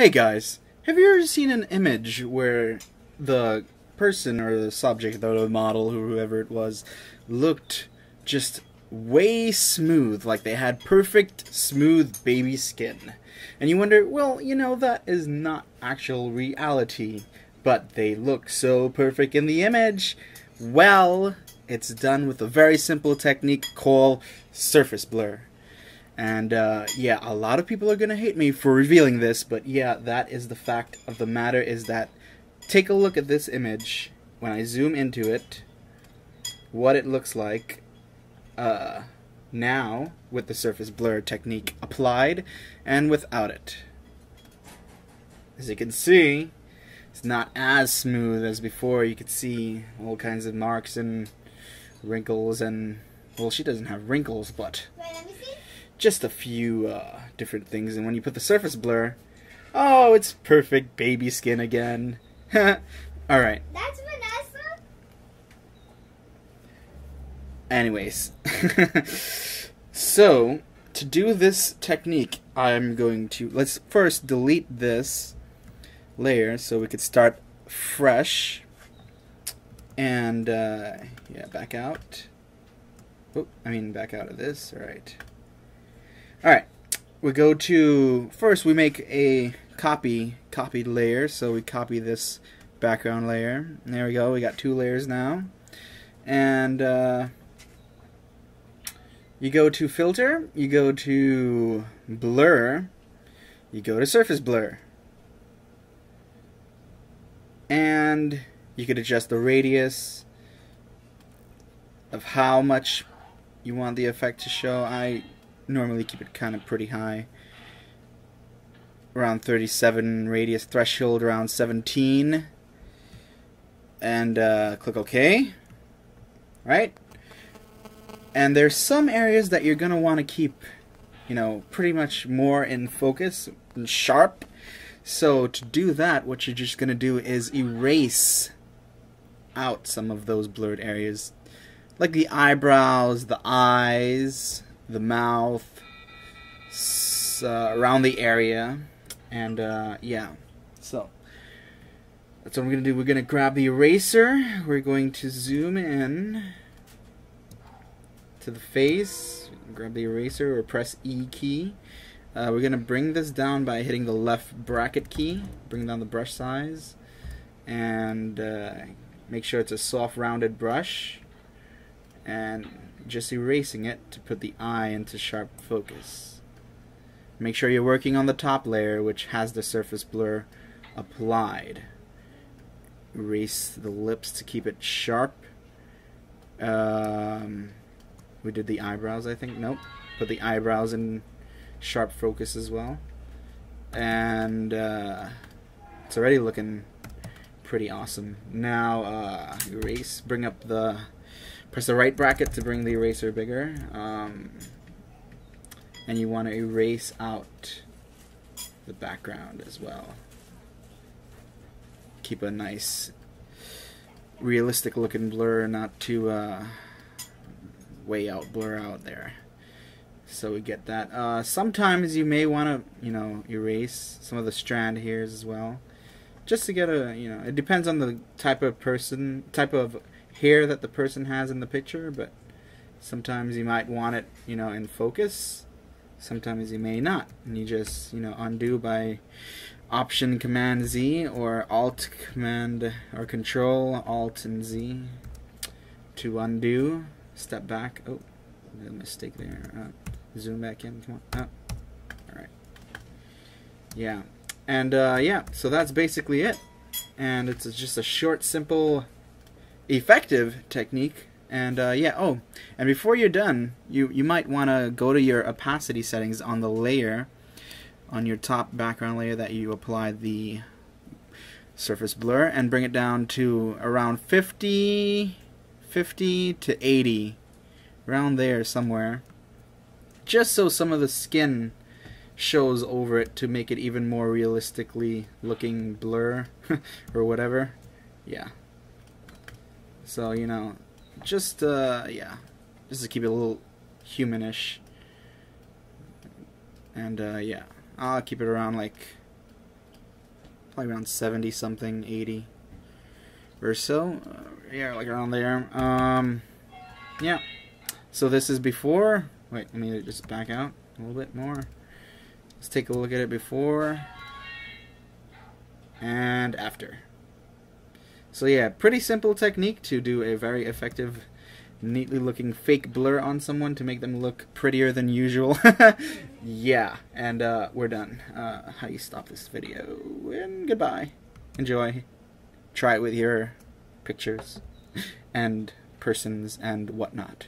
Hey guys, have you ever seen an image where the person or the subject or the model, whoever it was, looked just way smooth, like they had perfect smooth baby skin? And you wonder, well, that is not actual reality, but they look so perfect in the image. Well, it's done with a very simple technique called surface blur. And yeah, a lot of people are going to hate me for revealing this, but yeah, that is the fact of the matter, is that take a look at this image when I zoom into it, what it looks like now with the surface blur technique applied and without it. As you can see, it's not as smooth as before. You could see all kinds of marks and wrinkles and, well, she doesn't have wrinkles, but just a few different things. And when you put the surface blur, oh, it's perfect baby skin again. Alright. That's Vanessa? Anyways. So, to do this technique, I'm going to, let's first delete this layer so we could start fresh. And, yeah, back out. Oh, back out of this. Alright. Alright, we go to, first we make a copied layer, so we copy this background layer. And there we go, we got two layers now. And you go to filter, you go to blur, you go to surface blur. And you could adjust the radius of how much you want the effect to show. I normally keep it kind of pretty high, around 37, radius threshold around 17, and click OK. Right? And there's some areas that you're gonna want to keep, pretty much more in focus and sharp. So to do that, what you're just gonna do is erase out some of those blurred areas, like the eyebrows, the eyes, the mouth, around the area, and yeah, so that's what we're going to do. We're going to grab the eraser, we're going to zoom in to the face, grab the eraser or press E key. We're going to bring this down by hitting the left bracket key, bring down the brush size, and make sure it's a soft rounded brush, and just erasing it to put the eye into sharp focus. Make sure you're working on the top layer, which has the surface blur applied. Erase the lips to keep it sharp. We did the eyebrows, I think. Nope. Put the eyebrows in sharp focus as well. And it's already looking pretty awesome. Now erase, bring up the, press the right bracket to bring the eraser bigger, and you want to erase out the background as well. Keep a nice realistic looking blur, not too way out blur out there. So we get that. Sometimes you may want to erase some of the strand hairs as well, just to get a, it depends on the type of hair that the person has in the picture, but sometimes you might want it, in focus. Sometimes you may not, and you just, undo by Option Command Z or Alt Command or Control Alt and Z to undo. Step back. Oh, I made a mistake there. Zoom back in. Come on. All right. Yeah, and yeah. So that's basically it, and it's just a short, simple, effective technique. And yeah, oh, and before you're done, you might want to go to your opacity settings on the layer, on your top background layer that you applied the surface blur, and bring it down to around 50 to 80, around there somewhere, just so some of the skin shows over it to make it even more realistically looking blur or whatever. Yeah. So, just yeah, just to keep it a little humanish. And yeah, I'll keep it around like Probably around 70 something, 80 or so. Yeah, like around there. Yeah. So this is before. Wait, let me just back out a little bit more. Let's take a look at it before and after. So yeah, pretty simple technique to do a very effective, neatly looking fake blur on someone to make them look prettier than usual. Yeah, and we're done. How do you stop this video? And goodbye. Enjoy. Try it with your pictures and persons and whatnot.